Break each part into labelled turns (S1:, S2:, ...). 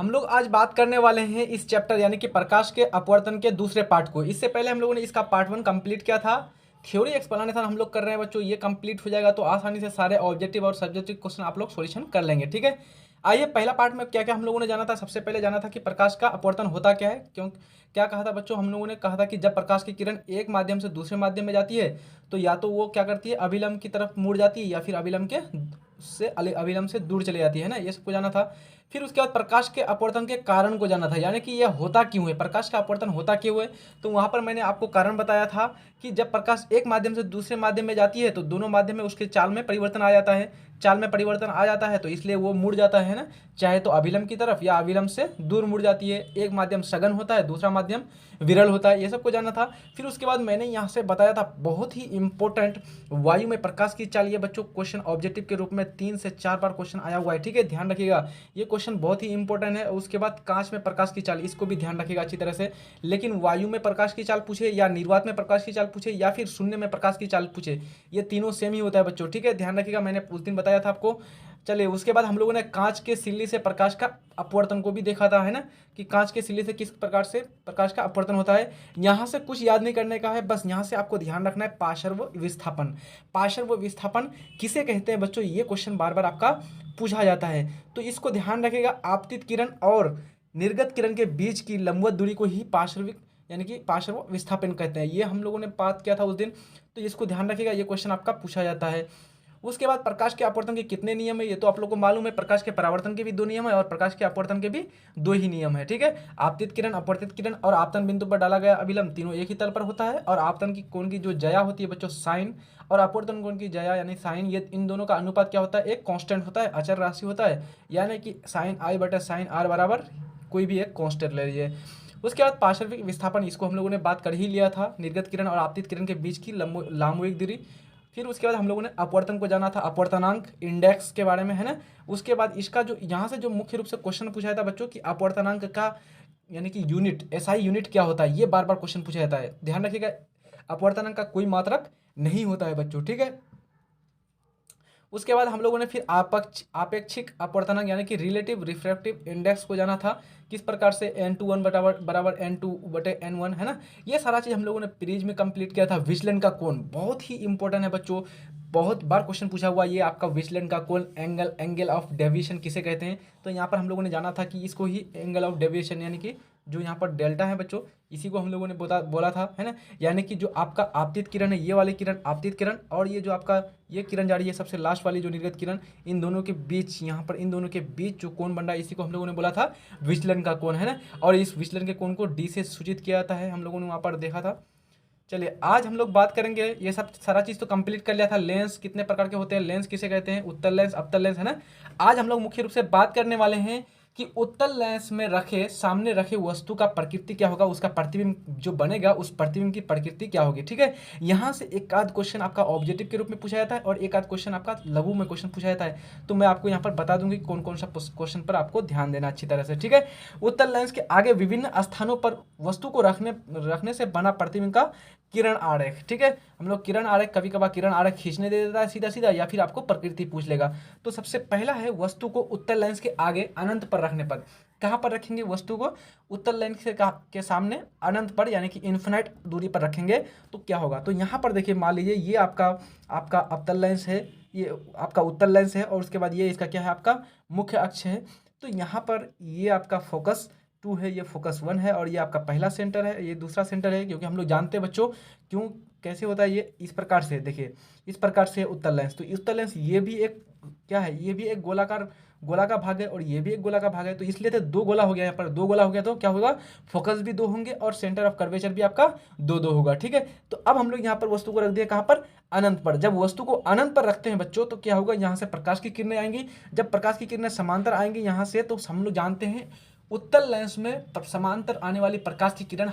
S1: हम लोग आज बात करने वाले हैं इस चैप्टर यानी कि प्रकाश के अपवर्तन के दूसरे पार्ट को। इससे पहले हम लोगों ने इसका पार्ट 1 कंप्लीट किया था। थ्योरी एक्सप्लेनेशन हम लोग कर रहे हैं बच्चों, ये कंप्लीट हो जाएगा तो आसानी से सारे ऑब्जेक्टिव और सब्जेक्टिव क्वेश्चन आप लोग सॉल्यूशन कर लेंगे। ठीक है, आइए पहला पार्ट में क्या क्या हम लोगों ने जाना था। सबसे पहले जाना था कि प्रकाश का अपवर्तन होता क्या है। क्यों क्या कहा था बच्चों, हम लोगों ने कहा था कि जब प्रकाश की किरण एक माध्यम से दूसरे माध्यम में जाती है तो या तो वो क्या करती है, अभिलंब की तरफ मुड़ जाती है या फिर अभिलंब से दूर चली जाती है ना, ये सबको जाना था। फिर उसके बाद प्रकाश के अपवर्तन के कारण को जाना था, यानी कि यह होता क्यों है, प्रकाश का अपवर्तन होता क्यों है। तो वहाँ पर मैंने आपको कारण बताया था कि जब प्रकाश एक माध्यम से दूसरे माध्यम में जाती है तो दोनों माध्यम में उसके चाल में परिवर्तन आ जाता है। चाल में परिवर्तन आ जाता है तो इसलिए वो मुड़ जाता है ना, चाहे तो अभिलंब की तरफ या अभिलंब से दूर मुड़ जाती है। एक माध्यम सघन होता है, दूसरा माध्यम विरल होता है, ये सबको जाना था। फिर उसके बाद मैंने यहाँ से बताया था बहुत ही इंपॉर्टेंट, वायु में प्रकाश की चाल। ये बच्चों क्वेश्चन ऑब्जेक्टिव के रूप में 3 से 4 बार क्वेश्चन आया हुआ है। ठीक है, ध्यान रखिएगा, ये क्वेश्चन बहुत ही इंपॉर्टेंट है। उसके बाद कांच में प्रकाश की चाल, इसको भी ध्यान रखिएगा अच्छी तरह से। लेकिन वायु में प्रकाश की चाल पूछे या निर्वात में प्रकाश की चाल पूछे या फिर शून्य में प्रकाश की चाल पूछे, ये तीनों सेम ही होता है बच्चों। ठीक है, ध्यान रखिएगा, मैंने उस दिन बताया था आपको। चलिए उसके बाद हम लोगों ने कांच के सिल्ली से प्रकाश का अपवर्तन को भी देखा था, है ना, कि कांच के सिल्ली से किस प्रकार से प्रकाश का अपवर्तन होता है। यहाँ से कुछ याद नहीं करने का है, बस यहाँ से आपको ध्यान रखना है पार्श्व विस्थापन। पार्श्व विस्थापन किसे कहते हैं बच्चों, ये क्वेश्चन बार बार आपका पूछा जाता है, तो इसको ध्यान रखिएगा। आपतित किरण और निर्गत किरण के बीच की लंबवत दूरी को ही पार्श्विक यानी कि पार्श्व विस्थापन कहते हैं। ये हम लोगों ने बात किया था उस दिन, तो इसको ध्यान रखिएगा, ये क्वेश्चन आपका पूछा जाता है। उसके बाद प्रकाश के अपवर्तन के कितने नियम है, ये तो आप लोग को मालूम है। प्रकाश के परावर्तन के भी 2 नियम है और प्रकाश के अपवर्तन के भी 2 ही नियम है। ठीक है, आपतित किरण, अपवर्तित किरण और आपतन बिंदु पर डाला गया अभिलंब तीनों एक ही तल पर होता है। और आपतन की कोण की जो जया होती है बच्चों साइन, और अपवर्तन कोण की जया यानी साइन, ये इन दोनों का अनुपात क्या होता है, एक कांस्टेंट होता है, अचर राशि होता है। यानी कि साइन आई बटा साइन आर बराबर कोई भी एक कांस्टेंट ले लीजिए। उसके बाद पार्श्विक विस्थापन, इसको हम लोगों ने बात कर ही लिया था, निर्गत किरण और आपतित किरण के बीच की लामोइक दूरी। फिर उसके बाद हम लोगों ने अपवर्तन को जाना था, अपवर्तनांक इंडेक्स के बारे में, है ना। उसके बाद इसका जो यहाँ से जो मुख्य रूप से क्वेश्चन पूछा जाता है बच्चों कि अपवर्तनांक का यानी कि यूनिट, एसआई यूनिट क्या होता है, ये बार बार क्वेश्चन पूछा जाता है। ध्यान रखिएगा, अपवर्तनांक का कोई मात्रक नहीं होता है बच्चों। ठीक है, उसके बाद हम लोगों ने फिर आपेक्षिक अपवर्तनांक यानी कि रिलेटिव रिफ्रैक्टिव इंडेक्स को जाना था, किस प्रकार से n21 बराबर n2 बटे n1, है ना। ये सारा चीज़ हम लोगों ने प्रीज में कंप्लीट किया था। विचलन का कोण बहुत ही इंपॉर्टेंट है बच्चों, बहुत बार क्वेश्चन पूछा हुआ ये आपका विचलन का कोण, एंगल ऑफ डेविएशन किसे कहते हैं। तो यहाँ पर हम लोगों ने जाना था कि इसको ही एंगल ऑफ डेविएशन यानी कि जो यहाँ पर डेल्टा है बच्चों, इसी को हम लोगों ने बोला था, है ना। यानी कि जो आपका आपतित किरण है, ये वाली किरण आपतित किरण, और ये जो आपका ये किरण जा रही है सबसे लास्ट वाली जो निर्गत किरण, इन दोनों के बीच, यहाँ पर इन दोनों के बीच जो कोण बन रहा है, इसी को हम लोगों ने बोला था विचलन का कोण, है ना। और इस विचलन के कोण को डी से सूचित किया जाता है, हम लोगों ने वहाँ पर देखा था। चलिए आज हम लोग बात करेंगे, ये सब सारा चीज़ तो कंप्लीट कर लिया था। लेंस कितने प्रकार के होते हैं, लेंस किसे कहते हैं, उत्तल लेंस, अवतल लेंस, है ना। आज हम लोग मुख्य रूप से बात करने वाले हैं कि उत्तल लेंस में सामने रखे वस्तु का प्रकृति क्या होगा, उसका प्रतिबिंब जो बनेगा उस प्रतिबिंब की प्रकृति क्या होगी। ठीक है, यहाँ से एक आध क्वेश्चन आपका ऑब्जेक्टिव के रूप में पूछा जाता है और एक आध क्वेश्चन आपका लघु में क्वेश्चन पूछा जाता है। तो मैं आपको यहाँ पर बता दूंगी कौन कौन सा क्वेश्चन पर आपको ध्यान देना अच्छी तरह से। ठीक है, उत्तल लेंस के आगे विभिन्न स्थानों पर वस्तु को रखने से बना प्रतिबिंब का किरण आरेख। ठीक है, हम लोग किरण आरेख, कभी कभार किरण आरेख खींचने दे देता है सीधा सीधा, या फिर आपको प्रकृति पूछ लेगा। तो सबसे पहला है वस्तु को उत्तल लेंस के आगे अनंत पर रखने पर, कहाँ पर रखेंगे वस्तु को, उत्तल लेंस के सामने अनंत पर यानी कि इन्फिनाइट दूरी पर रखेंगे तो क्या होगा। तो यहाँ पर देखिए, मान लीजिए ये आपका अवतल लेंस है, ये आपका उत्तल लेंस है, और उसके बाद ये इसका क्या है, आपका मुख्य अक्ष है। तो यहाँ पर ये आपका फोकस 2 है, ये फोकस 1 है, और ये आपका पहला सेंटर है, ये दूसरा सेंटर है। क्योंकि हम लोग जानते हैं बच्चों क्यों कैसे होता है ये, इस प्रकार से देखिए, इस प्रकार से उत्तल लेंस। तो उत्तल लेंस ये भी एक क्या है, ये भी एक गोला का भाग है और ये भी एक गोला का भाग है। तो इसलिए तो 2 गोला हो गया, यहाँ पर 2 गोला हो गया, तो क्या होगा, फोकस भी 2 होंगे और सेंटर ऑफ कर्वेचर भी आपका 2 होगा। ठीक है, तो अब हम लोग यहाँ पर वस्तु को रख दिया कहाँ पर, अनंत पर। जब वस्तु को अनंत पर रखते हैं बच्चों तो क्या होगा, यहाँ से प्रकाश की किरणें आएंगी। जब प्रकाश की किरणें समांतर आएंगी यहाँ से, तो हम लोग जानते हैं उत्तल लेंस में समांतर आने वाली प्रकाश की किरण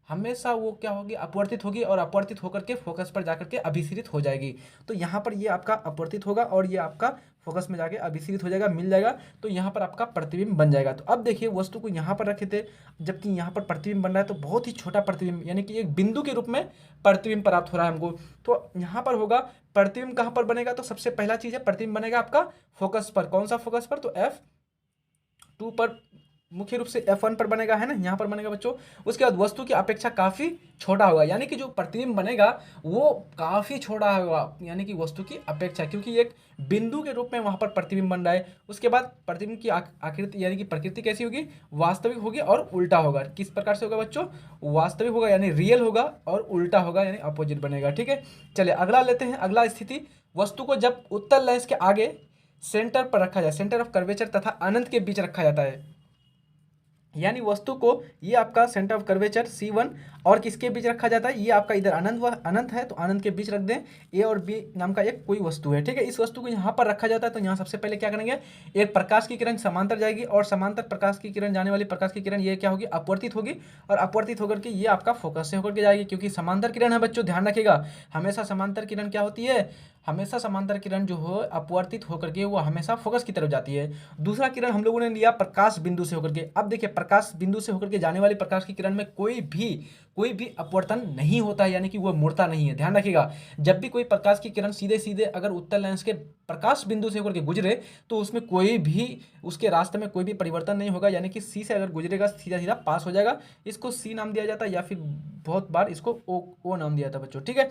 S1: हमेशा वो क्या होगी, अपवर्तित होगी, और अपवर्तित होकर के फोकस पर जाकर के अभिसरित हो जाएगी। तो यहाँ पर ये आपका अपवर्तित होगा और ये आपका फोकस में जाके अभिसरित हो जाएगा, मिल जाएगा। तो यहाँ पर आपका प्रतिबिंब बन जाएगा। तो अब देखिए, वस्तु को यहाँ पर रखे थे, जबकि यहाँ पर प्रतिबिंब बन रहा है, तो बहुत ही छोटा प्रतिबिंब यानी कि एक बिंदु के रूप में प्रतिबिंब प्राप्त हो रहा है हमको। तो यहाँ पर होगा प्रतिबिंब कहाँ पर बनेगा, तो सबसे पहला चीज़ है प्रतिबिंब बनेगा आपका फोकस पर। कौन सा फोकस पर, तो F2 पर मुख्य रूप से F1 पर बनेगा, है ना, यहाँ पर बनेगा बच्चों। उसके बाद वस्तु की अपेक्षा काफ़ी छोटा होगा, यानी कि जो प्रतिबिंब बनेगा वो काफ़ी छोटा होगा, यानी कि वस्तु की अपेक्षा, क्योंकि एक बिंदु के रूप में वहाँ पर प्रतिबिंब बन रहा है। उसके बाद प्रतिबिंब की आकृति यानी कि प्रकृति कैसी होगी, वास्तविक होगी और उल्टा होगा। किस प्रकार से होगा बच्चों, वास्तविक होगा यानी रियल होगा, और उल्टा होगा यानी अपोजिट बनेगा, ठीक है। चलिए अगला लेते हैं। अगला स्थिति, वस्तु को जब उत्तल लेंस के आगे सेंटर पर रखा जाए, सेंटर ऑफ कर्वेचर तथा अनंत के बीच रखा जाता है, यानी वस्तु को ये आपका सेंटर ऑफ कर्वेचर C1 और किसके बीच रखा जाता है, ये आपका इधर अनंत है तो अनंत के बीच रख दें। ए और बी नाम का एक कोई वस्तु है, ठीक है। इस वस्तु को यहाँ पर रखा जाता है तो यहाँ सबसे पहले क्या करेंगे, एक प्रकाश की किरण समांतर जाएगी और समांतर प्रकाश की किरण जाने वाली प्रकाश की किरण ये क्या होगी, अपवर्तित होगी, और अपवर्तित होकर के ये आपका फोकस से होकर के जाएगी, क्योंकि समांतर किरण है बच्चों, ध्यान रखिएगा। हमेशा समांतर किरण क्या होती है, हमेशा समांतर किरण जो हो अपवर्तित होकर के वो हमेशा फोकस की तरफ जाती है। दूसरा किरण हम लोगों ने लिया प्रकाश बिंदु से होकर के। अब देखिए प्रकाश बिंदु से होकर के जाने वाली प्रकाश की किरण में कोई भी अपवर्तन नहीं होता है, यानी कि वो मुड़ता नहीं है, ध्यान रखिएगा। जब भी कोई प्रकाश की किरण सीधे सीधे अगर उत्तल लेंस के प्रकाश बिंदु से होकर के गुजरे तो उसमें कोई भी उसके रास्ते में कोई भी परिवर्तन नहीं होगा, यानी कि सी से अगर गुजरेगा सीधा सीधा पास हो जाएगा। इसको सी नाम दिया जाता है या फिर बहुत बार इसको ओ नाम दिया जाता है बच्चों, ठीक है।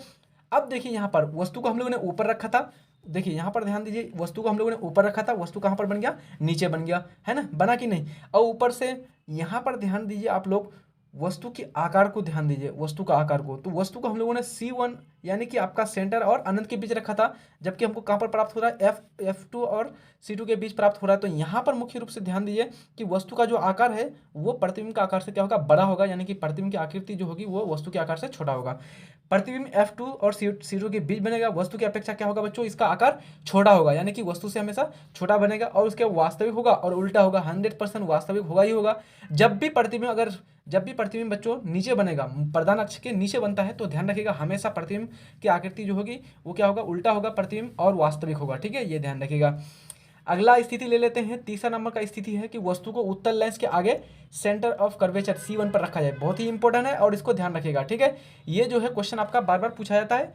S1: अब देखिए यहाँ पर वस्तु को हम लोगों ने ऊपर रखा था, देखिए यहाँ पर ध्यान दीजिए, वस्तु को हम लोगों ने ऊपर रखा था, वस्तु कहाँ पर बन गया, नीचे बन गया, है ना, बना कि नहीं। और ऊपर से यहाँ पर ध्यान दीजिए आप लोग, वस्तु के आकार को ध्यान दीजिए, वस्तु का आकार को, तो वस्तु को हम लोगों ने C1 यानी कि आपका सेंटर और अनंत के बीच रखा था, जबकि हमको कहाँ पर प्राप्त हो रहा है, F2 और C2 के बीच प्राप्त हो रहा है। तो यहाँ पर मुख्य रूप से ध्यान दीजिए कि वस्तु का जो आकार है वो प्रतिबिंब का आकार से क्या होगा, बड़ा होगा, यानी कि प्रतिबिंब की आकृति जो होगी वो वस्तु के आकार से छोटा होगा। प्रतिबिंब F2 और C2 के बीच बनेगा, वस्तु की अपेक्षा क्या होगा बच्चों, इसका आकार छोटा होगा, यानी कि वस्तु से हमेशा छोटा बनेगा, और उसके वास्तविक होगा और उल्टा होगा, 100% वास्तविक होगा ही होगा। जब भी प्रतिबिंब बच्चों नीचे बनेगा, प्रधान अक्ष के नीचे बनता है, तो ध्यान रखिएगा हमेशा प्रतिबिंब की आकृति जो होगी वो क्या होगा, उल्टा होगा प्रतिबिंब और वास्तविक होगा, ठीक है, ये ध्यान रखिएगा। अगला स्थिति ले लेते हैं, तीसरा नंबर का स्थिति है कि वस्तु को उत्तल लेंस के आगे सेंटर ऑफ कर्वेचर C1 पर रखा जाए। बहुत ही इंपॉर्टेंट है और इसको ध्यान रखिएगा, ठीक है। ये जो है क्वेश्चन आपका बार बार पूछा जाता है,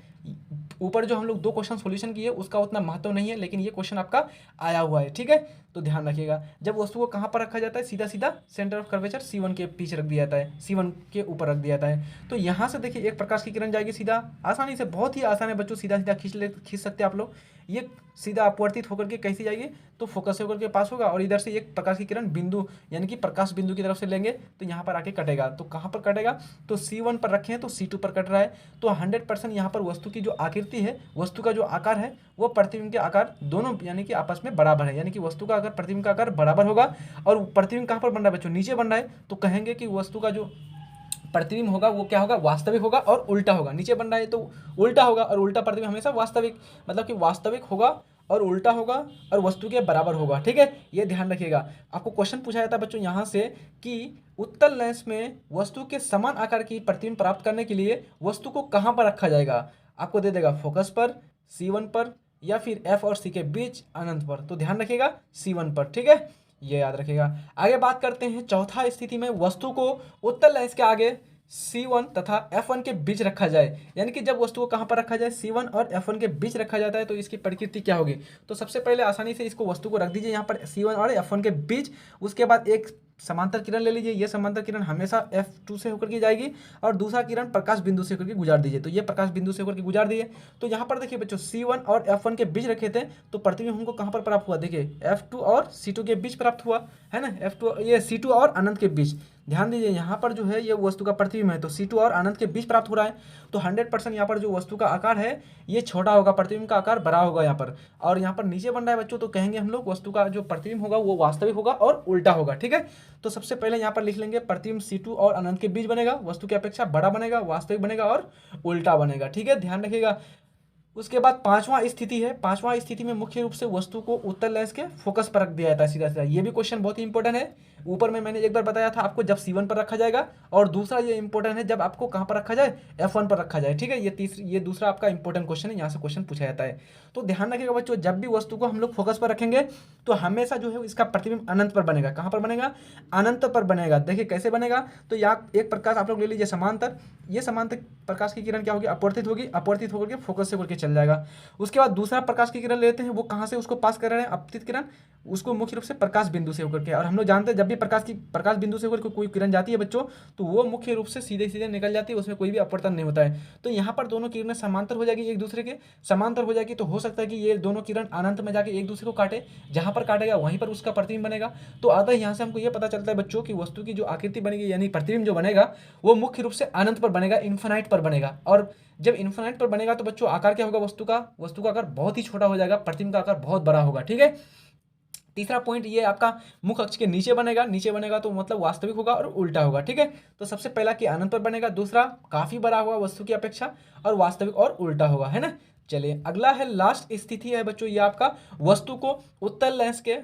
S1: ऊपर जो हम लोग 2 क्वेश्चन सॉल्यूशन किए उसका उतना महत्व नहीं है, लेकिन ये क्वेश्चन आपका आया हुआ है, ठीक है। तो ध्यान रखिएगा, जब वस्तु को कहाँ पर रखा जाता है, सीधा सीधा सेंटर ऑफ कर्वेचर C1 के पीछे रख दिया जाता है, C1 के ऊपर रख दिया जाता है। तो यहाँ से देखिए एक प्रकाश की किरण जाएगी सीधा, आसानी से, बहुत ही आसान है बच्चों, सीधा सीधा खींच सकते हैं आप लोग। ये सीधा अपवर्तित होकर के कैसी जाएगी, तो फोकस से होकर के पास होगा, और इधर से एक प्रकाश की किरण बिंदु यानी कि प्रकाश बिंदु की तरफ से लेंगे तो यहाँ पर आके कटेगा। तो कहाँ पर कटेगा, तो C1 पर रखे हैं तो C2 पर कट रहा है। तो 100% यहाँ पर वस्तु की जो आकृति है, वस्तु का जो आकार है वो प्रतिबिंब के आकार दोनों यानी कि आपस में बराबर है, यानी कि वस्तु का अगर प्रतिबिंब का आकार बराबर होगा और प्रतिबिंब कहाँ पर बन रहा है बच्चों, नीचे बन रहा है, तो कहेंगे कि वस्तु का जो प्रतिबिंब होगा वो क्या होगा, वास्तविक होगा और उल्टा होगा। नीचे बन रहा है तो उल्टा होगा, और उल्टा प्रतिबिंब हमेशा वास्तविक, मतलब कि वास्तविक होगा और उल्टा होगा और वस्तु के बराबर होगा, ठीक है, ये ध्यान रखिएगा। आपको क्वेश्चन पूछा जाता है बच्चों यहाँ से कि उत्तल लेंस में वस्तु के समान आकार की प्रतिबिंब प्राप्त करने के लिए वस्तु को कहाँ पर रखा जाएगा, आपको दे देगा फोकस पर, C1 पर, या फिर F और C के बीच अनंत पर। तो ध्यान रखिएगा C1 पर, ठीक है, ये याद रखिएगा। आगे बात करते हैं चौथा स्थिति में, वस्तु को उत्तल लेंस के आगे C1 तथा F1 के बीच रखा जाए, यानी कि जब वस्तु को कहाँ पर रखा जाए, C1 और F1 के बीच रखा जाता है तो इसकी प्रकृति क्या होगी। तो सबसे पहले आसानी से इसको वस्तु को रख दीजिए यहाँ पर C1 और F1 के बीच। उसके बाद एक समांतर किरण ले लीजिए, ये समांतर किरण हमेशा F2 से होकर के जाएगी, और दूसरा किरण प्रकाश बिंदु से होकर के गुजार दीजिए। तो ये प्रकाश बिंदु से होकर के गुजार दिए। तो यहाँ पर देखिए बच्चों C1 और F1 के बीच रखे थे, तो प्रतिबिंब हमको कहाँ पर प्राप्त हुआ, देखिए F2 और C2 के बीच प्राप्त हुआ, है ना, F2 ये C2 और अनंत के बीच। ध्यान दीजिए यहाँ पर जो है ये वस्तु का प्रतिबिंब है, तो C2 और अनंत के बीच प्राप्त हो रहा है। तो 100% यहाँ पर जो वस्तु का आकार है ये छोटा होगा, प्रतिबिंब का आकार बड़ा होगा यहाँ पर, और यहाँ पर नीचे बन रहा है बच्चों, तो कहेंगे हम लोग वस्तु का जो प्रतिबिंब होगा वो वास्तविक होगा और उल्टा होगा, ठीक है। तो सबसे पहले यहाँ पर लिख लेंगे प्रतिबिंब C2 और अनंत के बीच बनेगा, वस्तु की अपेक्षा बड़ा बनेगा, वास्तविक बनेगा और उल्टा बनेगा, ठीक है, ध्यान रखिएगा। उसके बाद पांचवा स्थिति है, पांचवा स्थिति में मुख्य रूप से वस्तु को उत्तल लेंस के फोकस पर रख दिया जाता है सीधा सीधा। ये भी क्वेश्चन बहुत ही इंपॉर्टेंट है। ऊपर में मैंने एक बार बताया था आपको, जब C1 पर रखा जाएगा, और दूसरा ये इंपॉर्टेंट है जब आपको कहाँ पर रखा जाए, F1 पर रखा जाए, ठीक है। ये दूसरा आपका इंपॉर्टेंट क्वेश्चन है, यहाँ से क्वेश्चन पूछा जाता है। तो ध्यान रखिएगा बच्चों, जब भी वस्तु को हम लोग फोकस पर रखेंगे तो हमेशा जो है इसका प्रतिबिंब अनंत पर बनेगा। कहाँ पर बनेगा? अनंत पर बनेगा। देखिए कैसे बनेगा, तो यहाँ एक प्रकाश आप लोग ले लीजिए समांतर, ये समांतर प्रकाश की किरण क्या होगी? अपवर्तित होगी, अपवर्तित होकर के फोकस से होकर के चल जाएगा। उसके बाद दूसरा प्रकाश की किरण लेते हैं, वो कहाँ से उसको पास कर रहे हैं? अपतित किरण, उसको मुख्य रूप से प्रकाश बिंदु से होकर के। और हम लोग जानते हैं जब भी प्रकाश बिंदु से होकर कोई किरण जाती है बच्चों, तो वो मुख्य रूप से सीधे सीधे निकल जाती है, उसमें कोई भी अपवर्तन नहीं होता है। तो यहाँ पर दोनों किरणें समांतर हो जाएगी, एक दूसरे के समांतर हो जाएगी, तो हो सकता है कि ये दोनों किरण अनंत में जाके एक दूसरे को काटे, जहाँ पर काटेगा वहीं पर उसका प्रतिबिंब बनेगा। तो अतः यहाँ से हमको ये पता चलता है बच्चों की वस्तु की जो आकृति बनेगी यानी प्रतिबिंब जो बनेगा वो मुख्य रूप से अनंत पर बनेगा, इन्फिनाइट पर बनेगा। और जब इन्फिनाइट पर बनेगा तो बच्चों आकार क्या होगा? वस्तु का आकार बहुत ही छोटा हो जाएगा, प्रतिबिंब का आकार बहुत बड़ा होगा। ठीक है, तीसरा पॉइंट ये आपका मुख्य अक्ष के नीचे बनेगा तो मतलब वास्तविक होगा और उल्टा होगा। ठीक है, तो सबसे पहला कि अनंत पर बनेगा, दूसरा काफी बड़ा होगा वस्तु की अपेक्षा, और वास्तविक और उल्टा होगा, है ना। चलिए अगला है, लास्ट स्थिति है बच्चों, ये आपका वस्तु को उत्तल लेंस के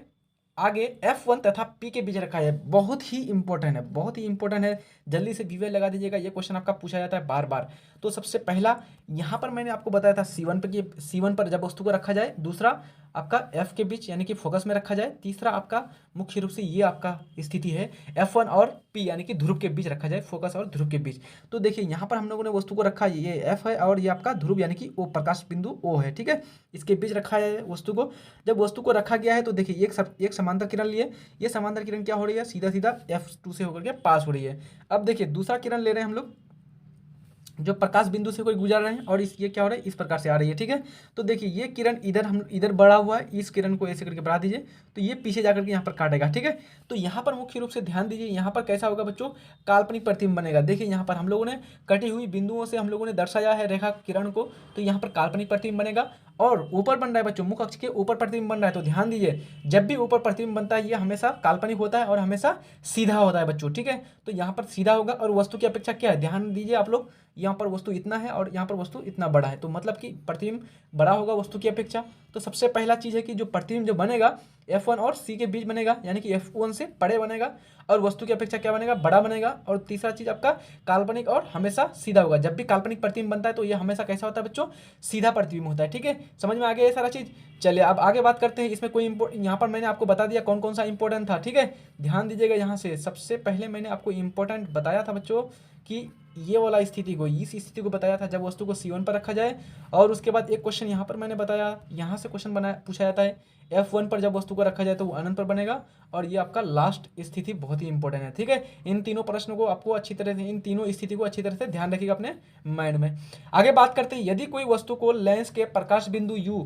S1: आगे F1 तथा P के बीच रखा है। बहुत ही इंपॉर्टेंट है, बहुत ही इंपॉर्टेंट है, जल्दी से वीवे लगा दीजिएगा, ये क्वेश्चन आपका पूछा जाता है बार बार। तो सबसे पहला यहाँ पर मैंने आपको बताया था C1 पर, कि C1 पर जब वस्तु को रखा जाए, दूसरा आपका F के बीच यानी कि फोकस में रखा जाए, तीसरा आपका मुख्य रूप से ये आपका स्थिति है F1 और P यानी कि ध्रुव के बीच रखा जाए, फोकस और ध्रुव के बीच। तो देखिए यहाँ पर हम लोगों ने वस्तु को रखा, ये F है और ये आपका ध्रुव यानी कि O, प्रकाश बिंदु O है। ठीक है, इसके बीच रखा है वस्तु को। जब वस्तु को रखा गया है तो देखिए एक समांतर किरण लिए, ये समांतर किरण क्या हो रही है? सीधा सीधा F2 से होकर के पास हो रही है। अब देखिए दूसरा किरण ले रहे हैं हम लोग, जो प्रकाश बिंदु से कोई गुजर रहे हैं, और ये क्या हो रहा है? इस प्रकार से आ रही है। ठीक है, तो देखिए ये किरण इधर बढ़ा हुआ है, इस किरण को ऐसे करके बढ़ा दीजिए तो ये पीछे जाकर के यहाँ पर काटेगा। ठीक है, तो यहाँ पर मुख्य रूप से ध्यान दीजिए, यहाँ पर कैसा होगा बच्चों? काल्पनिक प्रतिबिंब बनेगा। देखिए यहाँ पर हम लोगों ने कटी हुई बिंदुओं से हम लोगों ने दर्शाया है रेखा किरण को, तो यहाँ पर काल्पनिक प्रतिबिंब बनेगा। और ऊपर बन रहा है बच्चों, मुख्य अक्ष के ऊपर प्रतिबिंब बन रहा है, तो ध्यान दीजिए जब भी ऊपर प्रतिबिंब बनता है ये हमेशा काल्पनिक होता है और हमेशा सीधा होता है बच्चों। ठीक है, तो यहाँ पर सीधा होगा, और वस्तु की अपेक्षा क्या है? ध्यान दीजिए आप लोग, यहाँ पर वस्तु इतना है और यहाँ पर वस्तु इतना बड़ा है, तो मतलब कि प्रतिबिंब बड़ा होगा वस्तु की अपेक्षा। तो सबसे पहला चीज़ है कि जो प्रतिबिंब जो बनेगा F1 और C के बीच बनेगा, यानी कि F1 से बड़े बनेगा और वस्तु की अपेक्षा क्या बनेगा? बड़ा बनेगा। और तीसरा चीज़ आपका काल्पनिक और हमेशा सीधा होगा। जब भी काल्पनिक प्रतिबिंब बनता है तो ये हमेशा कैसा होता है बच्चों? सीधा प्रतिबिंब होता है। ठीक है, समझ में आ गया ये सारा चीज़। चलिए अब आगे बात करते हैं, इसमें कोई यहाँ पर मैंने आपको बता दिया कौन कौन सा इंपॉर्टेंट था। ठीक है, ध्यान दीजिएगा यहाँ से, सबसे पहले मैंने आपको इंपॉर्टेंट बताया था बच्चों कि ये वाला स्थिति को, इस स्थिति को बताया था जब वस्तु को C1 पर रखा जाए। और उसके बाद एक क्वेश्चन यहाँ पर मैंने बताया, यहाँ से क्वेश्चन पूछा जाता है F1 पर जब वस्तु को रखा जाए तो वो अनंत पर बनेगा। और ये आपका लास्ट स्थिति बहुत ही इंपॉर्टेंट है। ठीक है, इन तीनों प्रश्नों को आपको अच्छी तरह से, इन तीनों स्थिति को अच्छी तरह से ध्यान रखिएगा अपने माइंड में। आगे बात करते हैं, यदि कोई वस्तु को लेंस के प्रकाश बिंदु U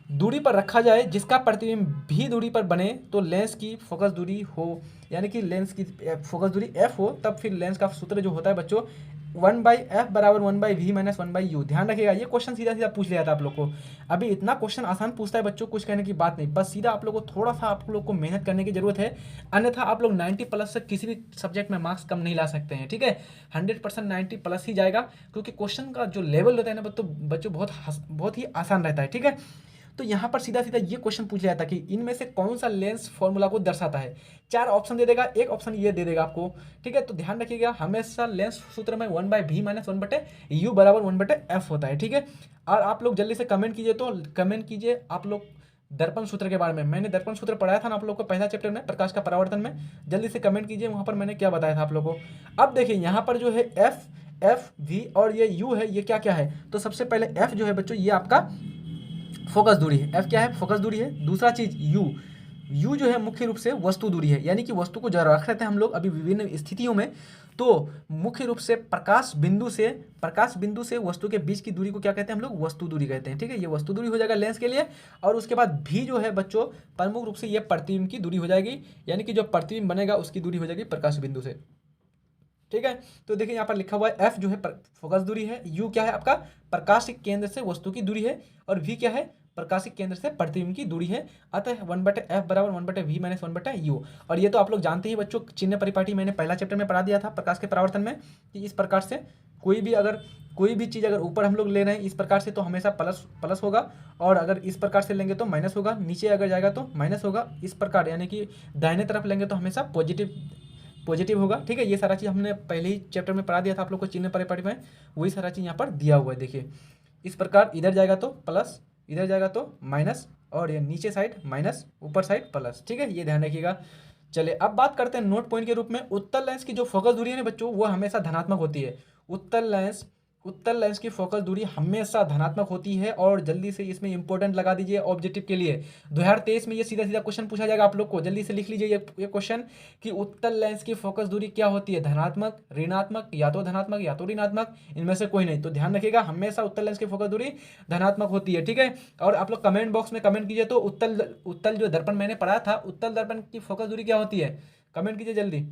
S1: दूरी पर रखा जाए जिसका प्रतिबिंब भी दूरी पर बने, तो लेंस की फोकस दूरी हो, यानी कि लेंस की फोकस दूरी F हो, तब फिर लेंस का सूत्र जो होता है बच्चों 1/f बराबर 1/v माइनस 1/u। ध्यान रखिएगा, ये क्वेश्चन सीधा सीधा पूछ लिया था आप लोग को। अभी इतना क्वेश्चन आसान पूछता है बच्चों, कुछ कहने की बात नहीं, बस सीधा आप लोग को थोड़ा सा आप लोग को मेहनत करने की जरूरत है, अन्यथा आप लोग 90+ से किसी भी सब्जेक्ट में मार्क्स कम नहीं ला सकते हैं। ठीक है, 100% 90+ ही जाएगा, क्योंकि क्वेश्चन का जो लेवल होता है ना बच्चों बहुत ही आसान रहता है। ठीक है, तो यहाँ पर सीधा सीधा ये क्वेश्चन पूछा जाता है कि इनमें से कौन सा लेंस फॉर्मूला को दर्शाता है। 4 ऑप्शन दे देगा, एक ऑप्शन ये दे देगा आपको। ठीक है, तो ध्यान रखिएगा हमेशा लेंस सूत्र में 1/v माइनस 1/u बराबर 1/f होता है। ठीक है, और आप लोग जल्दी से कमेंट कीजिए, तो कमेंट कीजिए आप लोग दर्पण सूत्र के बारे में। मैंने दर्पण सूत्र पढ़ाया था ना आप लोग को पहला चैप्टर में, प्रकाश का परावर्तन में। जल्दी से कमेंट कीजिए वहाँ पर मैंने क्या बताया था आप लोग को। अब देखिए यहाँ पर जो है एफ वी और ये यू है, ये क्या क्या है? तो सबसे पहले एफ जो है बच्चों ये आपका फोकस दूरी है। एफ क्या है? फोकस दूरी है। दूसरा चीज यू जो है मुख्य रूप से वस्तु दूरी है, यानी कि वस्तु को जो रख रहे थे हम लोग अभी विभिन्न स्थितियों में, तो मुख्य रूप से प्रकाश बिंदु से वस्तु के बीच की दूरी को क्या कहते हैं हम लोग? वस्तु दूरी कहते हैं। ठीक है, ये वस्तु दूरी हो जाएगा लेंस के लिए। और उसके बाद भी जो है बच्चों प्रमुख रूप से ये प्रतिबिंब की दूरी हो जाएगी, यानी कि जो प्रतिबिंब बनेगा उसकी दूरी हो जाएगी प्रकाश बिंदु से। ठीक है, तो देखिए यहाँ पर लिखा हुआ है एफ जो है फोकस दूरी है, यू क्या है आपका प्रकाशिक केंद्र से वस्तु की दूरी है, और वी क्या है प्रकाशिक केंद्र से प्रतिबिंब की दूरी है। अतः 1/f बराबर 1/v माइनस 1/u। और ये तो आप लोग जानते ही बच्चों, चिन्ह परिपाटी मैंने पहला चैप्टर में पढ़ा दिया था प्रकाश के परावर्तन में, कि इस प्रकार से कोई भी चीज़ अगर ऊपर हम लोग ले रहे हैं इस प्रकार से तो हमेशा प्लस होगा, और अगर इस प्रकार से लेंगे तो माइनस होगा, नीचे अगर जाएगा तो माइनस होगा, इस प्रकार यानी कि दाहिने तरफ लेंगे तो हमेशा पॉजिटिव होगा। ठीक है, ये सारा चीज़ हमने पहले ही चैप्टर में पढ़ा दिया था आप लोग को चिन्ह परिपाटी में, वही सारा चीज़ यहाँ पर दिया हुआ है। देखिए इस प्रकार इधर जाएगा तो प्लस, इधर जाएगा तो माइनस, और ये नीचे साइड माइनस, ऊपर साइड प्लस। ठीक है, ये ध्यान रखिएगा। चलिए अब बात करते हैं नोट पॉइंट के रूप में। उत्तल लेंस की जो फोकस दूरी है ना बच्चों, वो हमेशा धनात्मक होती है। उत्तल लेंस की फोकस दूरी हमेशा धनात्मक होती है। और जल्दी से इसमें इंपॉर्टेंट लगा दीजिए ऑब्जेक्टिव के लिए, 2023 में ये सीधा सीधा क्वेश्चन पूछा जाएगा आप लोग को। जल्दी से लिख लीजिए ये क्वेश्चन कि उत्तल लेंस की फोकस दूरी क्या होती है, धनात्मक, ऋणात्मक, या तो धनात्मक या तो ऋणात्मक, इनमें से कोई नहीं। तो ध्यान रखिएगा, हमेशा उत्तल लेंस की फोकस दूरी धनात्मक होती है। ठीक है, और आप लोग कमेंट बॉक्स में कमेंट कीजिए तो उत्तल जो दर्पण मैंने पढ़ा था, उत्तल दर्पण की फोकस दूरी क्या होती है, कमेंट कीजिए जल्दी।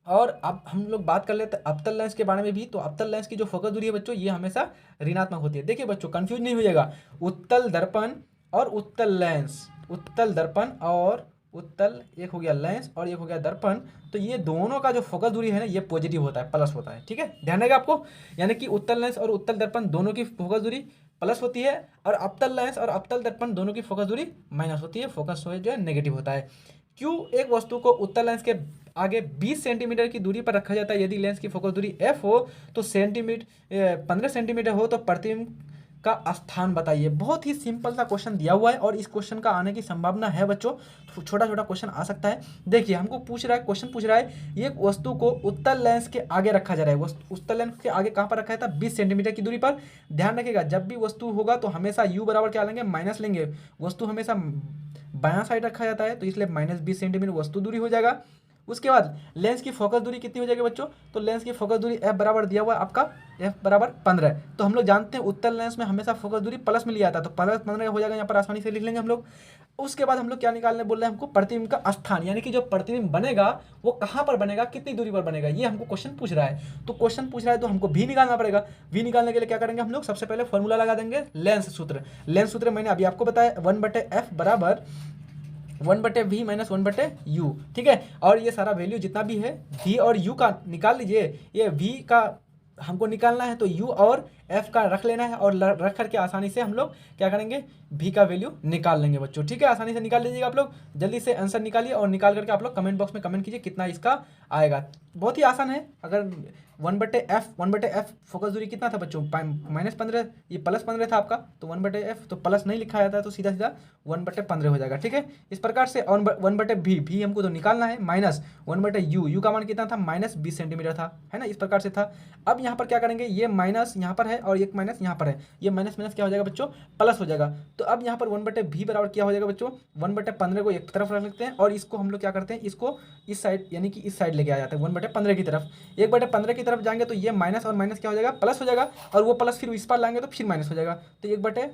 S1: और अब हम लोग बात कर लेते हैं अवतल लेंस के बारे में भी। तो अवतल लेंस की जो फोकस दूरी है बच्चों, ये हमेशा ऋणात्मक होती है। देखिए बच्चों, कंफ्यूज नहीं होइएगा, उत्तल दर्पण और उत्तल लेंस, उत्तल दर्पण और उत्तल, एक हो गया लेंस और एक हो गया दर्पण, तो ये दोनों का जो फोकस दूरी है ना, ये पॉजिटिव होता है, प्लस होता है। ठीक है, ध्यान रहेगा आपको, यानी कि उत्तल लेंस और उत्तल दर्पण दोनों की फोकस दूरी प्लस होती है, और अवतल लेंस और अवतल दर्पण दोनों की फोकस दूरी माइनस होती है, फोकस जो है नेगेटिव होता है। क्यों एक वस्तु को उत्तल लेंस के आगे 20 सेंटीमीटर की दूरी पर रखा जाता है? यदि लेंस की फोकस दूरी f हो तो 15 सेंटीमीटर हो तो प्रतिबिंब का स्थान बताइए। बहुत ही सिंपल सा क्वेश्चन दिया हुआ है और इस क्वेश्चन का आने की संभावना है बच्चों, छोटा छोटा क्वेश्चन आ सकता है। देखिए हमको पूछ रहा है, क्वेश्चन पूछ रहा है, ये वस्तु को उत्तल लेंस के आगे रखा जा रहा है। उत्तल लेंस के आगे कहाँ पर रखा था? 20 सेंटीमीटर की दूरी पर। ध्यान रखिएगा, जब भी वस्तु होगा तो हमेशा u बराबर क्या लेंगे? माइनस लेंगे। वस्तु हमेशा बायां साइड रखा जाता है, तो इसलिए -20 सेंटीमीटर वस्तु दूरी हो जाएगा। उसके बाद लेंस की फोकस दूरी कितनी हो जाएगी बच्चों? तो लेंस की फोकस दूरी f बराबर दिया हुआ है आपका, f बराबर 15। तो हम लोग जानते हैं उत्तल लेंस में हमेशा फोकस दूरी प्लस में लिया जाता है, तो प्लस 15 हो जाएगा, यहाँ पर आसानी से लिख लेंगे हम लोग। उसके बाद हम लोग क्या निकालने बोल रहे हैं हमको? प्रतिबिंब का स्थान, यानी कि जो प्रतिबिंब बनेगा वो कहाँ पर बनेगा, कितनी दूरी पर बनेगा, ये हमको क्वेश्चन पूछ रहा है। तो क्वेश्चन पूछ रहा है तो हमको भी निकालना पड़ेगा। भी निकालने के लिए क्या करेंगे हम लोग? सबसे पहले फॉर्मूला लगा देंगे लेंस सूत्र। लेंस सूत्र मैंने अभी आपको बताया, 1/f बराबर 1/v माइनस 1/u। ठीक है, और ये सारा वैल्यू जितना भी है v और u का निकाल लीजिए। ये v का हमको निकालना है तो u और f का रख लेना है, और रख करके आसानी से हम लोग क्या करेंगे? v का वैल्यू निकाल लेंगे बच्चों। ठीक है, आसानी से निकाल लीजिएगा आप लोग, जल्दी से आंसर निकालिए और निकाल करके आप लोग कमेंट बॉक्स में कमेंट कीजिए कितना इसका आएगा। बहुत ही आसान है। अगर 1/f फोकस दूरी कितना था बच्चों? -15, ये +15 था आपका, तो 1/f तो प्लस नहीं लिखा जाता है, तो सीधा सीधा 1/15 हो जाएगा। ठीक है, इस प्रकार से। और 1/v हमको तो निकालना है, माइनस 1/u का मान कितना था? -20 सेंटीमीटर था, है ना, इस प्रकार से था। अब यहाँ पर क्या करेंगे? ये माइनस यहाँ पर है और एक माइनस यहाँ पर है, ये माइनस माइनस क्या हो जाएगा बच्चों? प्लस हो जाएगा। तो अब यहाँ पर 1/v बराबर क्या हो जाएगा बच्चों? 1/15 को एक तरफ रख लेते हैं, और इसको हम लोग क्या करते हैं? इसको इस साइड, यानी कि इस साइड लेके आ जाते हैं 1/15 की तरफ। 1/15 की तरफ जाएंगे तो ये माइनस और माइनस क्या हो जाएगा? प्लस हो जाएगा, और वो प्लस फिर इस पर लाएंगे तो फिर माइनस हो जाएगा, तो 1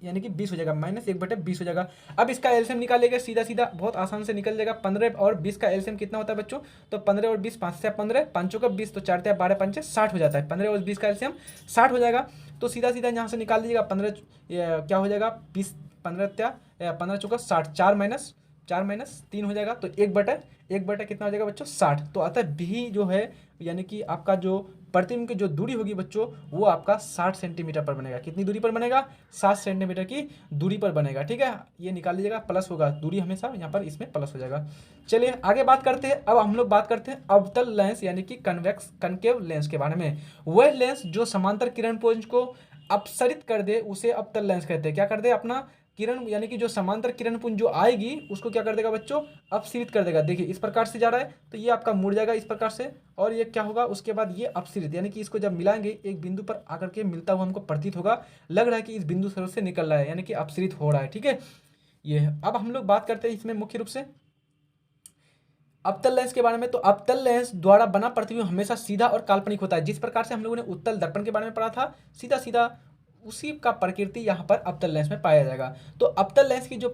S1: यानी कि 20 हो जाएगा, -1/20 हो जाएगा। अब इसका एलसीएम निकालेगा, सीधा सीधा बहुत आसान से निकल जाएगा। 15 और 20 का एलसीएम कितना होता है बच्चों? तो 15 और 20, 5 से 15, 5 का 20, तो 4 से 12, 5 से 60 हो जाता है। 15 और 20 का एलसीएम 60 हो जाएगा। तो सीधा सीधा यहाँ से निकाल दीजिएगा। 15 क्या हो जाएगा? 20, 15 चौका 60, 4 माइनस 3 हो जाएगा, तो 1/1 कितना हो जाएगा बच्चों? 60। तो अतः भी जो है, यानी कि आपका जो प्रतिबिंब की जो दूरी होगी बच्चों, वो आपका 60 सेंटीमीटर पर बनेगा। कितनी दूरी पर बनेगा? 60 सेंटीमीटर की दूरी पर बनेगा। ठीक है, ये निकाल लीजिएगा, प्लस होगा, दूरी हमेशा यहाँ पर इसमें प्लस हो जाएगा। चलिए आगे बात करते हैं। अब हम लोग बात करते हैं अवतल लेंस यानी कि कनकेव लेंस के बारे में। वह लेंस जो समांतर किरण पुंज को अपसरित कर दे उसे अवतल लेंस कहते हैं। क्या कर दे? अपना किरण, यानी कि जो समांतर किरण पुंज जो आएगी उसको क्या कर देगा बच्चों? अपसरित कर देगा। देखिए इस प्रकार से जा रहा है तो ये आपका मुड़ जाएगा इस प्रकार से, और ये क्या होगा उसके बाद? ये अपसरित, यानी कि इसको जब मिलाएंगे एक बिंदु पर आकर के मिलता हुआ हमको प्रतीत होगा, लग रहा है कि इस बिंदु से निकल रहा है, यानी कि अपसरित हो रहा है। ठीक है, ये है। अब हम लोग बात करते हैं इसमें मुख्य रूप से अवतल लेंस के बारे में। तो अवतल लेंस द्वारा बना प्रतिबिंब हमेशा सीधा और काल्पनिक होता है। जिस प्रकार से हम लोगों ने उत्तल दर्पण के बारे में पढ़ा था, सीधा सीधा उसी का प्रकृति यहाँ पर अवतल लेंस में पाया जाएगा। तो अवतल लेंस की जो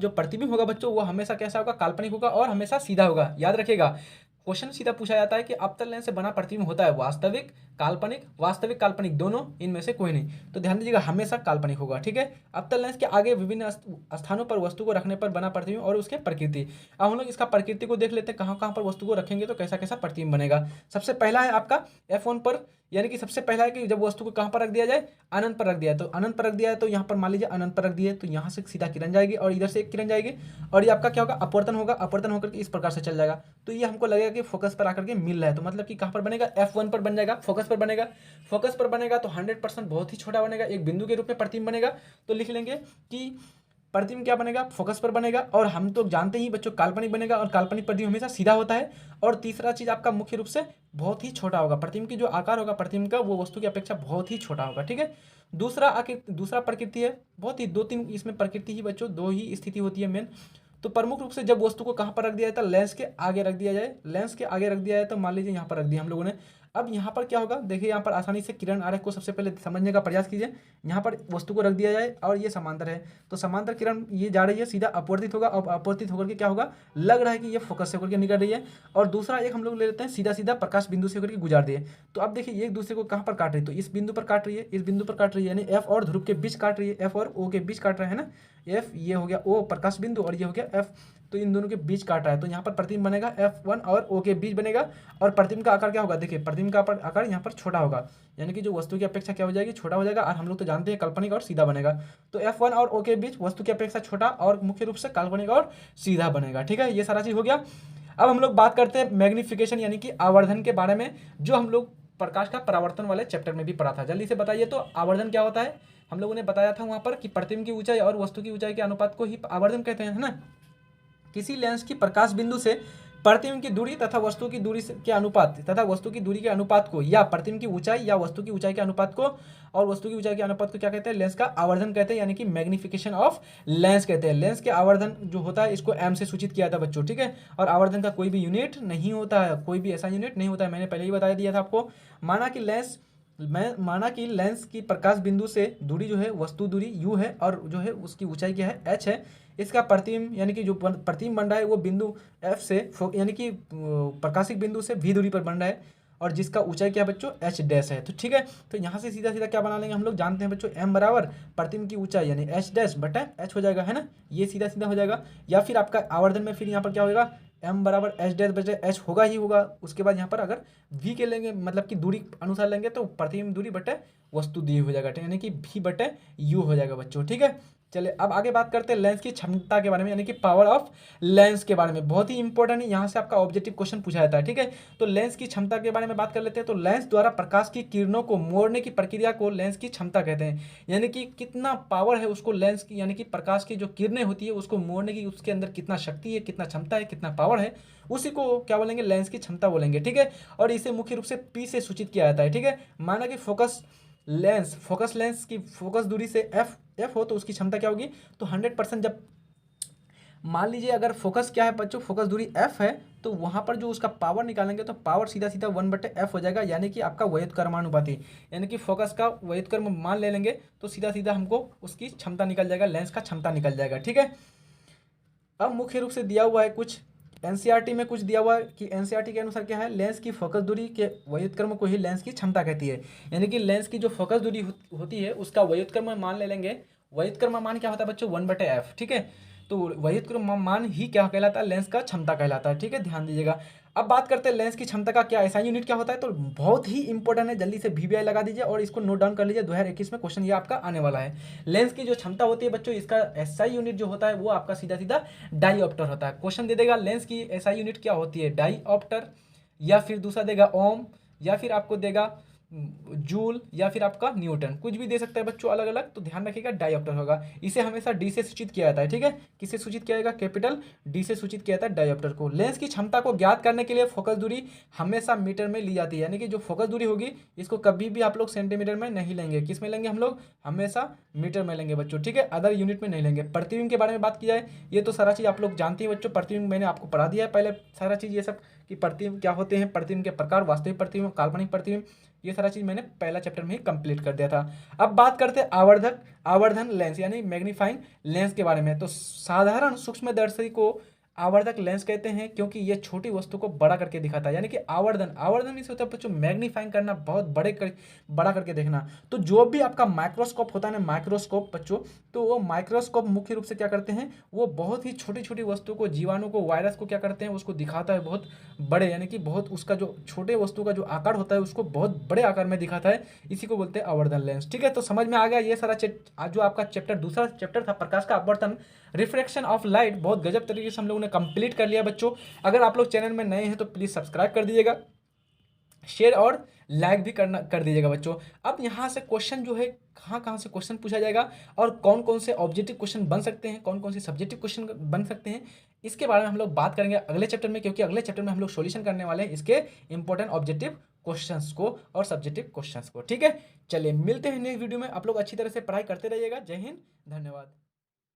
S1: प्रतिबिंब होगा बच्चों, वो हमेशा कैसा होगा? काल्पनिक होगा और हमेशा सीधा होगा। याद रखिएगा, क्वेश्चन सीधा पूछा जाता है कि अवतल लेंस से बना प्रतिबिंब होता है वास्तविक काल्पनिक दोनों, इनमें से कोई नहीं। तो ध्यान दीजिएगा, हमेशा काल्पनिक होगा। ठीक है, अवतल लेंस के आगे विभिन्न स्थानों पर वस्तु को रखने पर बना प्रतिबिंब और उसके प्रकृति। अब हम लोग इसका प्रकृति को देख लेते हैं, कहाँ कहाँ पर वस्तु को रखेंगे तो कैसा कैसा प्रतिबिंब बनेगा। सबसे पहला है आपका F1 पर, यानी कि सबसे पहला है कि जब वस्तु को कहाँ पर रख दिया जाए? अनंत पर रख दिया है। तो अनंत पर रख दिया है, तो यहाँ पर मान लीजिए अनंत पर रख दिए, तो यहाँ से सीधा किरण जाएगी और इधर से एक किरण जाएगी, और ये आपका क्या होगा? अपवर्तन होगा। अपवर्तन होकर के इस प्रकार से चल जाएगा, तो ये हमको लगेगा कि फोकस पर आकर के मिल रहा है, तो मतलब कि कहाँ पर बनेगा? F1 पर बन जाएगा। फोकस पर बनेगा। फोकस पर बनेगा तो 100% बहुत ही छोटा बनेगा, एक बिंदु के रूप में प्रतिबिंब बनेगा। तो लिख लेंगे कि प्रतिबिंब क्या बनेगा, फोकस पर बनेगा। और हम तो जानते ही बच्चों काल्पनिक बनेगा, और काल्पनिक प्रतिबिंब हमेशा सीधा होता है। और तीसरा चीज आपका मुख्य रूप से बहुत ही छोटा होगा, प्रतिबिंब की जो आकार होगा प्रतिबिंब का वो वस्तु की अपेक्षा बहुत ही छोटा होगा, ठीक है। दूसरा प्रकृति है, बहुत ही 2-3 इसमें प्रकृति ही बच्चों, 2 ही स्थिति होती है मेन। तो प्रमुख रूप से जब वस्तु को कहाँ पर रख दिया जाता है, लेंस के आगे रख दिया जाए। लेंस के आगे रख दिया जाए तो मान लीजिए यहाँ पर रख दिया हम लोगों ने। अब यहाँ पर क्या होगा, देखिए यहाँ पर आसानी से किरण आरेख को सबसे पहले समझने का प्रयास कीजिए। यहाँ पर वस्तु को रख दिया जाए और ये समांतर है, तो समांतर किरण ये जा रही है, सीधा अपवर्तित होगा। अब अपवर्तित होकर के क्या होगा, लग रहा है कि ये फोकस से होकर के निकल रही है। और दूसरा एक हम लोग ले लेते हैं, सीधा सीधा प्रकाश बिंदु से होकर के गुजार दिए। तो अब देखिए एक दूसरे को कहाँ पर काट रही है, तो इस बिंदु पर काट रही है, इस बिंदु पर काट रही है, यानी एफ और ध्रुव के बीच काट रही है, एफ और ओ के बीच काट रहा है ना। एफ ये हो गया ओ प्रकाश बिंदु और ये हो गया एफ, तो इन दोनों के बीच काट रहा है। तो यहाँ पर प्रतिबिंब बनेगा F1 और O के बीच बनेगा। और प्रतिबिंब का आकार क्या होगा, देखिए प्रतिबिंब का आकार यहाँ पर छोटा होगा, यानी कि जो वस्तु की अपेक्षा क्या हो जाएगी, छोटा हो जाएगा। और हम लोग तो जानते हैं काल्पनिक और सीधा बनेगा। तो F1 और O के बीच वस्तु की अपेक्षा छोटा और मुख्य रूप से काल्पनिक और सीधा बनेगा, ठीक है। ये सारा चीज हो गया। अब हम लोग बात करते हैं मैग्निफिकेशन यानी कि आवर्धन के बारे में, जो हम लोग प्रकाश का परावर्तन वाले चैप्टर में भी पढ़ा था। जल्दी से बताइए तो आवर्धन क्या होता है। हम लोगों ने बताया था वहां पर कि प्रतिबिंब की ऊंचाई और वस्तु की ऊंचाई के अनुपात को ही आवर्धन कहते हैं, है ना। किसी लेंस की प्रकाश बिंदु से प्रतिबिंब की दूरी तथा वस्तु की दूरी के अनुपात तथा वस्तु की दूरी के अनुपात को, या प्रतिबिंब की ऊंचाई या वस्तु की ऊंचाई के अनुपात को और वस्तु की ऊंचाई के अनुपात को क्या कहते हैं, लेंस का आवर्धन कहते हैं, यानी कि मैग्निफिकेशन ऑफ लेंस कहते हैं। लेंस के आवर्धन जो होता है इसको एम से सूचित किया था बच्चों, ठीक है। और आवर्धन का कोई भी यूनिट नहीं होता है, कोई भी ऐसा यूनिट नहीं होता है, मैंने पहले ही बता दिया था आपको। माना कि लेंस की प्रकाश बिंदु से दूरी जो है वस्तु दूरी u है और जो है उसकी ऊंचाई क्या है h है। इसका प्रतिबिंब यानी कि जो प्रतिबिंब बन रहा है वो बिंदु f से यानी कि प्रकाशिक बिंदु से v दूरी पर बन रहा है, और जिसका ऊंचाई क्या है बच्चों h डैश है। तो ठीक है, तो यहाँ से सीधा सीधा क्या बना लेंगे, हम लोग जानते हैं बच्चों m बराबर प्रतिबिंब की ऊंचाई यानी h डैश बटा h हो जाएगा, है ना। ये सीधा सीधा हो जाएगा। या फिर आपका आवर्धन में फिर यहाँ पर क्या होगा, m बराबर h डैश बटे h होगा ही होगा। उसके बाद यहाँ पर अगर v के लेंगे मतलब कि दूरी अनुसार लेंगे तो प्रतिबिंब दूरी बटे वस्तु दी हो जाएगा, यानी कि v बटे u हो जाएगा बच्चों, ठीक है। चलिए अब आगे बात करते हैं लेंस की क्षमता के बारे में, यानी कि पावर ऑफ लेंस के बारे में। बहुत ही इंपॉर्टेंट है, यहाँ से आपका ऑब्जेक्टिव क्वेश्चन पूछा जाता है, ठीक है। तो लेंस की क्षमता के बारे में बात कर लेते हैं। तो लेंस द्वारा प्रकाश की किरणों को मोड़ने की प्रक्रिया को लेंस की क्षमता कहते हैं, यानी कि कितना पावर है उसको लेंस की, यानी कि प्रकाश की जो किरणें होती है उसको मोड़ने की, उसके अंदर कितना शक्ति है, कितना क्षमता है, कितना पावर है, उसी को क्या बोलेंगे, लेंस की क्षमता बोलेंगे, ठीक है। और इसे मुख्य रूप से P से सूचित किया जाता है, ठीक है। माना कि फोकस लेंस की फोकस दूरी से f हो तो उसकी क्षमता क्या होगी, तो 100% जब मान लीजिए अगर फोकस क्या है बच्चों, फोकस दूरी f है, तो वहां पर जो उसका पावर निकालेंगे तो पावर सीधा सीधा 1/f हो जाएगा, यानी कि आपका व्युत्क्रमानुपाती, यानी कि फोकस का व्युत्क्रम मान ले लेंगे तो सीधा सीधा हमको उसकी क्षमता निकल जाएगा, लेंस का क्षमता निकल जाएगा, ठीक है। अब मुख्य रूप से दिया हुआ है कुछ एनसीईआरटी में कुछ दिया हुआ है कि एनसीईआरटी के अनुसार क्या है, लेंस की फोकस दूरी के व्युत्क्रम को ही लेंस की क्षमता कहती है, यानी कि लेंस की जो फोकस दूरी होती है उसका व्युत्क्रम मान ले लेंगे। व्युत्क्रम मान क्या होता है बच्चों, 1/f, ठीक है। तो व्युत्क्रम मान ही क्या कहलाता है, लेंस का क्षमता कहलाता है, ठीक है, ध्यान दीजिएगा। अब बात करते हैं लेंस की क्षमता का क्या एसआई यूनिट क्या होता है, तो बहुत ही इंपॉर्टेंट है, जल्दी से वीवीआई लगा दीजिए और इसको नोट डाउन कर लीजिए, 2021 में क्वेश्चन ये आपका आने वाला है। लेंस की जो क्षमता होती है बच्चों, इसका एसआई यूनिट जो होता है वो आपका सीधा सीधा डाईऑप्टर होता है। क्वेश्चन दे देगा लेंस की एसआई यूनिट क्या होती है, डाईऑप्टर, या फिर दूसरा देगा ओम, या फिर आपको देगा जूल, या फिर आपका न्यूटन, कुछ भी दे सकता है बच्चों अलग अलग। तो ध्यान रखिएगा डाईऑप्टर होगा। इसे हमेशा डी से सूचित किया जाता है, ठीक है। किससे सूचित किया जाएगा, कैपिटल डी से सूचित किया जाता है डाईऑप्टर को। लेंस की क्षमता को ज्ञात करने के लिए फोकस दूरी हमेशा मीटर में ली जाती है, यानी कि जो फोकस दूरी होगी इसको कभी भी आप लोग सेंटीमीटर में नहीं लेंगे, किस में लेंगे हम लोग, हमेशा मीटर में लेंगे बच्चों, ठीक है, अदर यूनिट में नहीं लेंगे। प्रतिबिंब के बारे में बात की जाए, ये तो सारा चीज़ आप लोग जानते हैं बच्चों, प्रतिबिंब मैंने आपको पढ़ा दिया है पहले सारा चीज़, ये सब कि प्रतिबिंब क्या होते हैं, प्रतिबिंब के प्रकार, वास्तविक प्रतिबिंब, काल्पनिक प्रतिबिंब, ये सारा चीज मैंने पहला चैप्टर में ही कंप्लीट कर दिया था। अब बात करते हैं आवर्धन लेंस यानी मैग्नीफाइंग लेंस के बारे में। तो साधारण सूक्ष्मदर्शी को आवर्धक लेंस कहते हैं क्योंकि ये छोटी वस्तु को बड़ा करके दिखाता है, यानी कि आवर्धन में से होता है बच्चों मैग्नीफाइंग करना, बहुत बड़ा करके देखना। तो जो भी आपका माइक्रोस्कोप होता है ना, माइक्रोस्कोप बच्चों, तो वो माइक्रोस्कोप मुख्य रूप से क्या करते हैं, वो बहुत ही छोटी छोटी वस्तु को, जीवाणु को, वायरस को क्या करते हैं, उसको दिखाता है बहुत बड़े, यानी कि बहुत उसका जो छोटे वस्तु का जो आकार होता है उसको बहुत बड़े आकार में दिखाता है, इसी को बोलते हैं आवर्धन लेंस, ठीक है। तो समझ में आ गया ये सारा आज जो आपका चैप्टर, दूसरा चैप्टर था प्रकाश का अपवर्तन, रिफ्रैक्शन ऑफ लाइट, बहुत गजब तरीके से हम लोगों ने कंप्लीट कर लिया बच्चों। अगर आप लोग चैनल में नए हैं तो प्लीज़ सब्सक्राइब कर दीजिएगा शेयर और लाइक भी कर दीजिएगा बच्चों। अब यहाँ से क्वेश्चन जो है कहाँ से क्वेश्चन पूछा जाएगा और कौन कौन से ऑब्जेक्टिव क्वेश्चन बन सकते हैं, कौन कौन से सब्जेक्टिव क्वेश्चन बन सकते हैं, इसके बारे में हम लोग बात करेंगे अगले चैप्टर में, क्योंकि अगले चैप्टर में हम लोग सॉल्यूशन करने वाले हैं इसके इंपॉर्टेंट ऑब्जेक्टिव क्वेश्चंस को और सब्जेक्टिव क्वेश्चंस को। ठीक है, चलिए मिलते हैं नेक्स्ट वीडियो में। आप लोग अच्छी तरह से पढ़ाई करते रहिएगा। जय हिंद, धन्यवाद।